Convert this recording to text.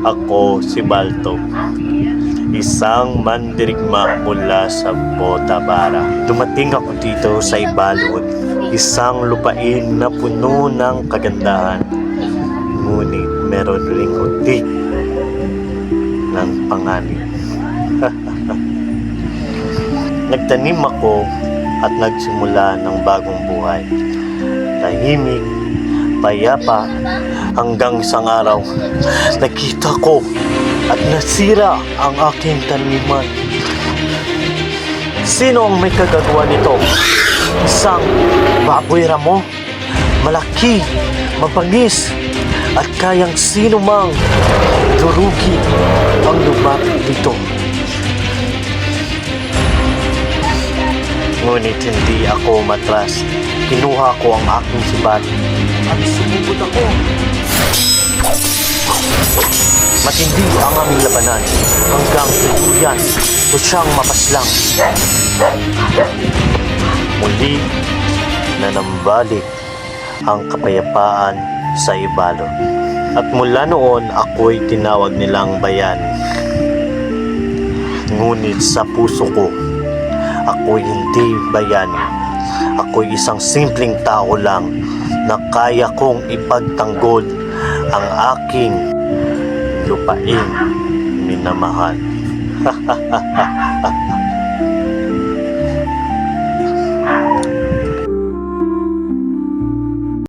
Ako si Balto, isang mandirigma mula sa Botabara. Dumating ako dito sa Ibalod, isang lupain na puno ng kagandahan. Ngunit meron ring unti ng panganib. Nagtanim ako at nagsimula ng bagong buhay. Tahimik, payapa, hanggang isang araw, nakita ko at nasira ang aking taniman. Sino ang may kagagawa nito? Isang baboy ramo, malaki, mapangis, at kayang sino mang durugi ang lumapit dito. Ngunit hindi ako matras. Kinuha ko ang aking sibat at sumubot ako. Matindi ang aming labanan hanggang tuluyan o siyang mapaslang. Muli nanambalik ang kapayapaan sa Ibalod. At mula noon ako'y tinawag nilang bayani. Ngunit sa puso ko, ako'y hindi bayani. Ako'y isang simpleng tao lang na kaya kong ipagtanggol ang aking lupain minamahal.